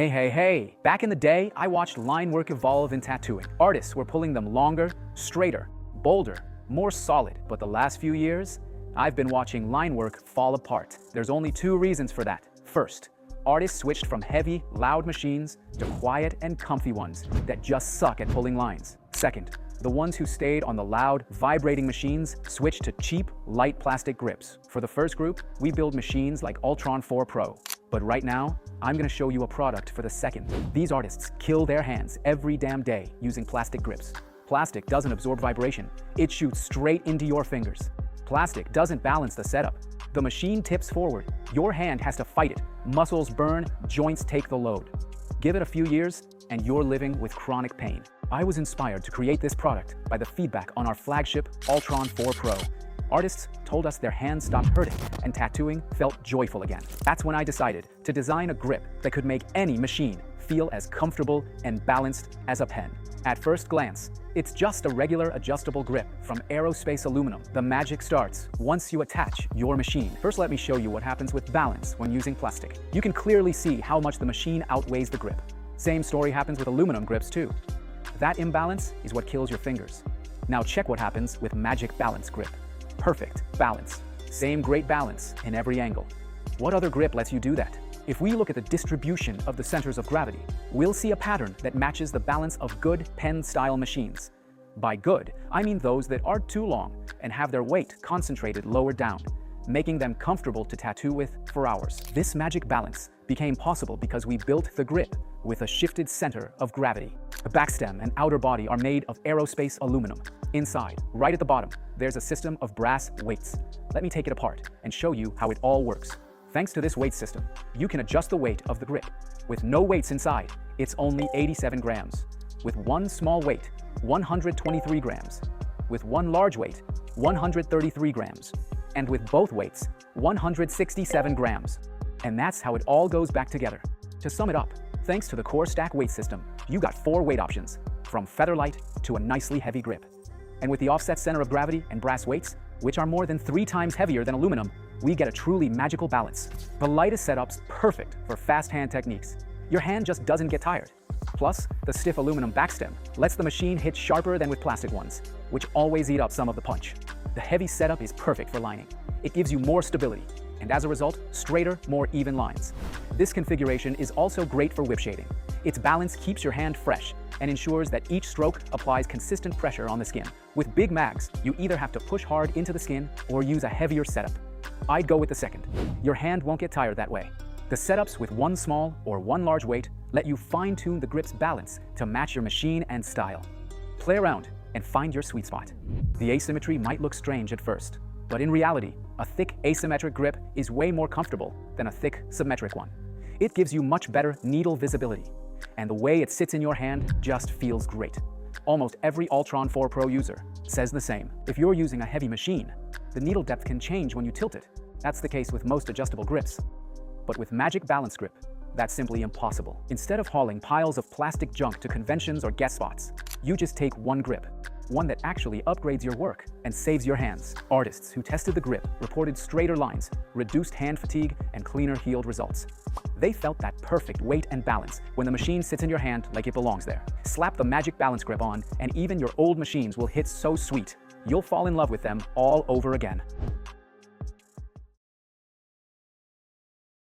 Hey. Back in the day, I watched line work evolve in tattooing. Artists were pulling them longer, straighter, bolder, more solid. But the last few years, I've been watching line work fall apart. There's only two reasons for that. First, artists switched from heavy, loud machines to quiet and comfy ones that just suck at pulling lines. Second, the ones who stayed on the loud, vibrating machines switched to cheap, light plastic grips. For the first group, we build machines like Ultron 4 Pro. But right now, I'm gonna show you a product for the second. These artists kill their hands every damn day using plastic grips. Plastic doesn't absorb vibration. It shoots straight into your fingers. Plastic doesn't balance the setup. The machine tips forward. Your hand has to fight it. Muscles burn, joints take the load. Give it a few years, and you're living with chronic pain. I was inspired to create this product by the feedback on our flagship Ultron 4 Pro. Artists told us their hands stopped hurting and tattooing felt joyful again. That's when I decided to design a grip that could make any machine feel as comfortable and balanced as a pen. At first glance, it's just a regular adjustable grip from aerospace-aluminum. The magic starts once you attach your machine. First, let me show you what happens with balance when using plastic. You can clearly see how much the machine outweighs the grip. Same story happens with aluminum grips too. That imbalance is what kills your fingers. Now check what happens with Magic Balance Grip. Perfect balance. Same great balance in every angle. What other grip lets you do that? If we look at the distribution of the centers of gravity, we'll see a pattern that matches the balance of good pen-style machines. By good, I mean those that aren't too long and have their weight concentrated lower down, making them comfortable to tattoo with for hours. This magic balance became possible because we built the grip with a shifted center of gravity. The backstem and outer body are made of aerospace-aluminum. Inside, right at the bottom, there's a system of brass weights. Let me take it apart and show you how it all works. Thanks to this weight system, you can adjust the weight of the grip. With no weights inside, it's only 87 grams. With one small weight, 123 grams. With one large weight, 133 grams. And with both weights, 167 grams. And that's how it all goes back together. To sum it up, thanks to the CoreStack Weight system, you got 4 weight options, from featherlight to a nicely heavy grip. And with the offset center of gravity and brass weights, which are more than 3 times heavier than aluminum, we get a truly magical balance. The lightest setup's perfect for fast hand techniques. Your hand just doesn't get tired. Plus, the stiff aluminum backstem lets the machine hit sharper than with plastic ones, which always eat up some of the punch. The heavy setup is perfect for lining. It gives you more stability, and as a result, straighter, more even lines. This configuration is also great for whip shading. Its balance keeps your hand fresh and ensures that each stroke applies consistent pressure on the skin. With big mags, you either have to push hard into the skin or use a heavier setup. I'd go with the second. Your hand won't get tired that way. The setups with one small or one large weight let you fine-tune the grip's balance to match your machine and style. Play around and find your sweet spot. The asymmetry might look strange at first, but in reality, a thick asymmetric grip is way more comfortable than a thick symmetric one. It gives you much better needle visibility, and the way it sits in your hand just feels great. Almost every Ultron 4 Pro user says the same. If you're using a heavy machine, the needle depth can change when you tilt it. That's the case with most adjustable grips. But with Magic Balance Grip, that's simply impossible. Instead of hauling piles of plastic junk to conventions or guest spots, you just take one grip, one that actually upgrades your work and saves your hands. Artists who tested the grip reported straighter lines, reduced hand fatigue, and cleaner healed results. They felt that perfect weight and balance when the machine sits in your hand like it belongs there. Slap the Magic Balance Grip on, and even your old machines will hit so sweet, you'll fall in love with them all over again.